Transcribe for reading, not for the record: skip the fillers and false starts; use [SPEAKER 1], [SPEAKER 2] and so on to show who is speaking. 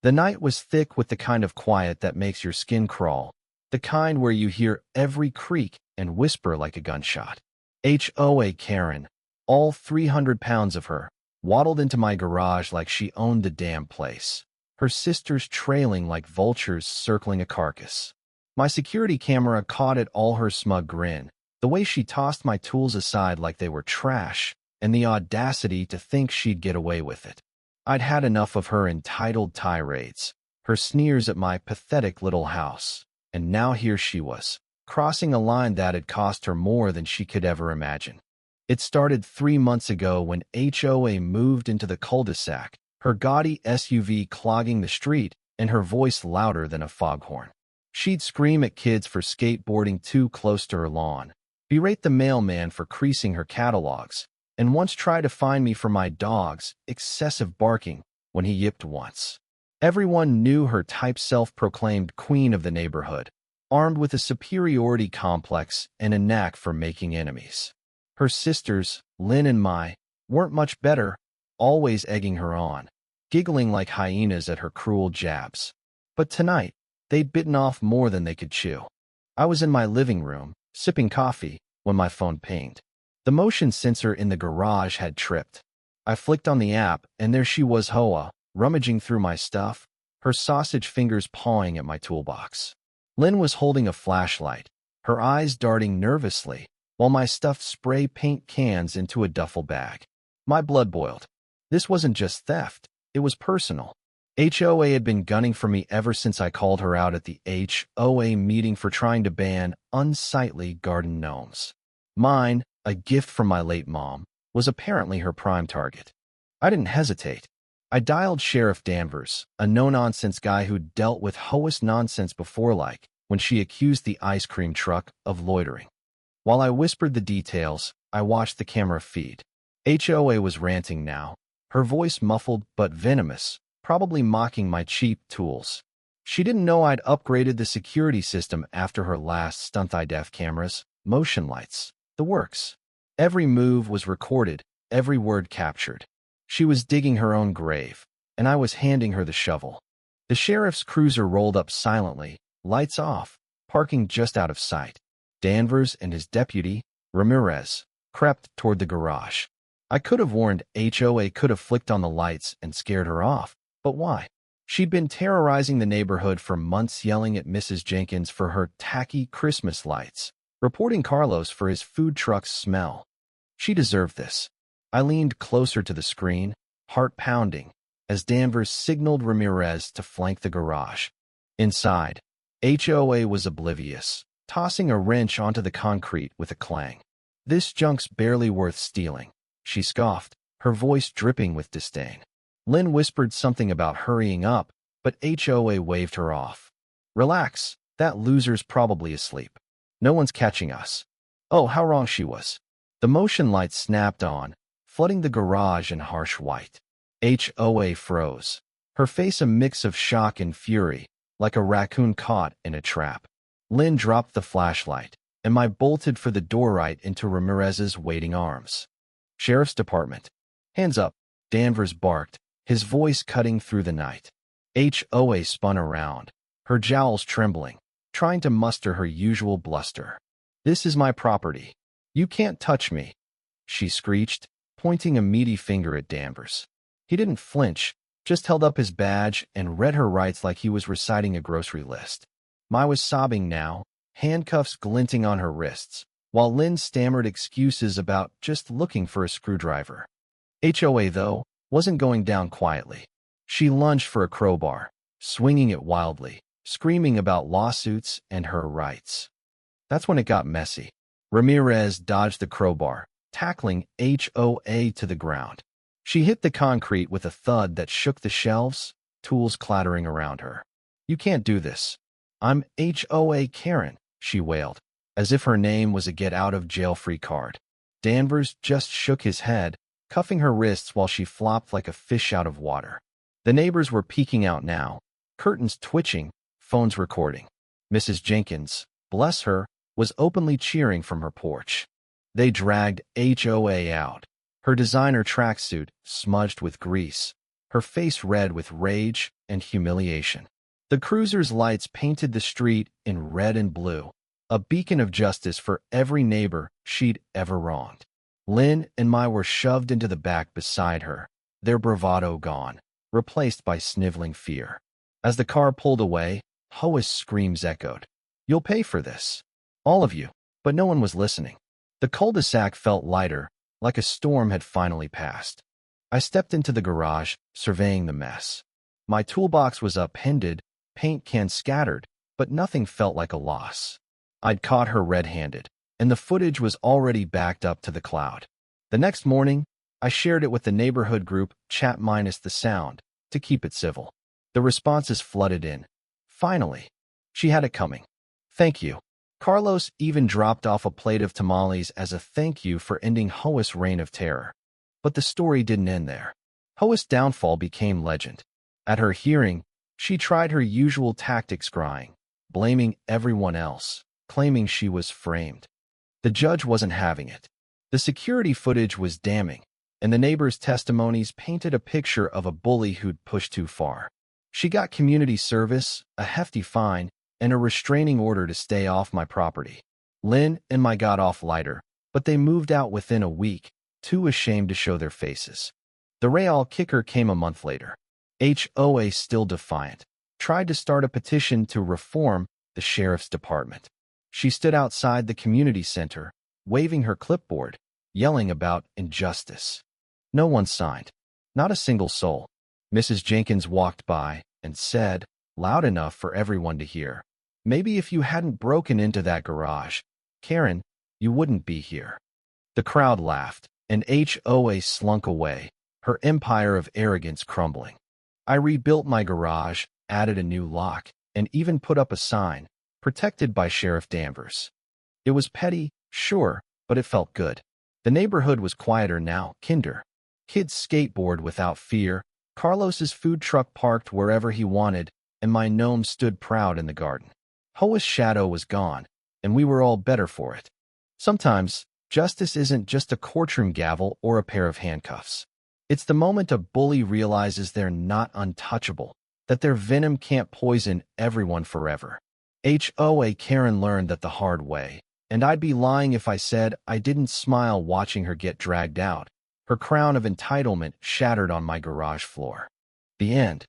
[SPEAKER 1] The night was thick with the kind of quiet that makes your skin crawl, the kind where you hear every creak and whisper like a gunshot. HOA Karen, all 300 pounds of her, waddled into my garage like she owned the damn place, her sisters trailing like vultures circling a carcass. My security camera caught it all, her smug grin, the way she tossed my tools aside like they were trash, and the audacity to think she'd get away with it. I'd had enough of her entitled tirades, her sneers at my pathetic little house, and now here she was, crossing a line that had cost her more than she could ever imagine. It started 3 months ago when HOA moved into the cul-de-sac, her gaudy SUV clogging the street and her voice louder than a foghorn. She'd scream at kids for skateboarding too close to her lawn, berate the mailman for creasing her catalogs, and once tried to fine me for my dog's excessive barking when he yipped once. Everyone knew her type, self-proclaimed queen of the neighborhood, armed with a superiority complex and a knack for making enemies. Her sisters, Lynn and Mai, weren't much better, always egging her on, giggling like hyenas at her cruel jabs. But tonight, they'd bitten off more than they could chew. I was in my living room, sipping coffee, when my phone pinged. The motion sensor in the garage had tripped. I flicked on the app, and there she was, Hoa, rummaging through my stuff, her sausage fingers pawing at my toolbox. Lynn was holding a flashlight, her eyes darting nervously, while my stuffed spray paint cans into a duffel bag. My blood boiled. This wasn't just theft, it was personal. HOA had been gunning for me ever since I called her out at the HOA meeting for trying to ban unsightly garden gnomes. Mine, a gift from my late mom, was apparently her prime target. I didn't hesitate. I dialed Sheriff Danvers, a no-nonsense guy who'd dealt with Hoa's nonsense before, like when she accused the ice cream truck of loitering. While I whispered the details, I watched the camera feed. HOA was ranting now, her voice muffled but venomous, probably mocking my cheap tools. She didn't know I'd upgraded the security system after her last stunt. High-def cameras, motion lights, the works. Every move was recorded, every word captured. She was digging her own grave, and I was handing her the shovel. The sheriff's cruiser rolled up silently, lights off, parking just out of sight. Danvers and his deputy, Ramirez, crept toward the garage. I could have warned HOA, could have flicked on the lights and scared her off, but why? She'd been terrorizing the neighborhood for months, yelling at Mrs. Jenkins for her tacky Christmas lights, reporting Carlos for his food truck's smell. She deserved this. I leaned closer to the screen, heart pounding, as Danvers signaled Ramirez to flank the garage. Inside, HOA was oblivious, tossing a wrench onto the concrete with a clang. "This junk's barely worth stealing," she scoffed, her voice dripping with disdain. Lynn whispered something about hurrying up, but HOA waved her off. "Relax, that loser's probably asleep. No one's catching us." Oh, how wrong she was. The motion lights snapped on, flooding the garage in harsh white. HOA froze, her face a mix of shock and fury, like a raccoon caught in a trap. Lynn dropped the flashlight, and I bolted for the door right into Ramirez's waiting arms. "Sheriff's Department. Hands up," Danvers barked, his voice cutting through the night. HOA spun around, her jowls trembling, trying to muster her usual bluster. "This is my property. You can't touch me," she screeched, pointing a meaty finger at Danvers. He didn't flinch, just held up his badge and read her rights like he was reciting a grocery list. Mai was sobbing now, handcuffs glinting on her wrists, while Lynn stammered excuses about just looking for a screwdriver. HOA, though, wasn't going down quietly. She lunged for a crowbar, swinging it wildly, screaming about lawsuits and her rights. That's when it got messy. Ramirez dodged the crowbar, tackling HOA to the ground. She hit the concrete with a thud that shook the shelves, tools clattering around her. "You can't do this. I'm HOA Karen," she wailed, as if her name was a get-out-of-jail-free card. Danvers just shook his head, cuffing her wrists while she flopped like a fish out of water. The neighbors were peeking out now, curtains twitching, phones recording. Mrs. Jenkins, bless her, was openly cheering from her porch. They dragged HOA out, her designer tracksuit smudged with grease, her face red with rage and humiliation. The cruiser's lights painted the street in red and blue, a beacon of justice for every neighbor she'd ever wronged. Lynn and Mai were shoved into the back beside her, their bravado gone, replaced by sniveling fear. As the car pulled away, Hoa's screams echoed. "You'll pay for this. All of you." But no one was listening. The cul-de-sac felt lighter, like a storm had finally passed. I stepped into the garage, surveying the mess. My toolbox was upended, paint cans scattered, but nothing felt like a loss. I'd caught her red-handed, and the footage was already backed up to the cloud. The next morning, I shared it with the neighborhood group, chat minus the sound, to keep it civil. The responses flooded in. Finally, she had it coming. "Thank you." Carlos even dropped off a plate of tamales as a thank you for ending Hoa's reign of terror. But the story didn't end there. Hoa's downfall became legend. At her hearing, she tried her usual tactics, crying, blaming everyone else, claiming she was framed. The judge wasn't having it. The security footage was damning, and the neighbors' testimonies painted a picture of a bully who'd pushed too far. She got community service, a hefty fine, and a restraining order to stay off my property. Lynn and Mai got off lighter, but they moved out within a week, too ashamed to show their faces. The real kicker came a month later. Hoa, still defiant, tried to start a petition to reform the sheriff's department. She stood outside the community center, waving her clipboard, yelling about injustice. No one signed. Not a single soul. Mrs. Jenkins walked by and said, loud enough for everyone to hear, "Maybe if you hadn't broken into that garage, Karen, you wouldn't be here." The crowd laughed, and Hoa slunk away, her empire of arrogance crumbling. I rebuilt my garage, added a new lock, and even put up a sign, "Protected by Sheriff Danvers." It was petty, sure, but it felt good. The neighborhood was quieter now, kinder. Kids skateboard without fear, Carlos's food truck parked wherever he wanted, and my gnome stood proud in the garden. Hoa's shadow was gone, and we were all better for it. Sometimes, justice isn't just a courtroom gavel or a pair of handcuffs. It's the moment a bully realizes they're not untouchable, that their venom can't poison everyone forever. Hoa Karen learned that the hard way, and I'd be lying if I said I didn't smile watching her get dragged out, her crown of entitlement shattered on my garage floor. The end.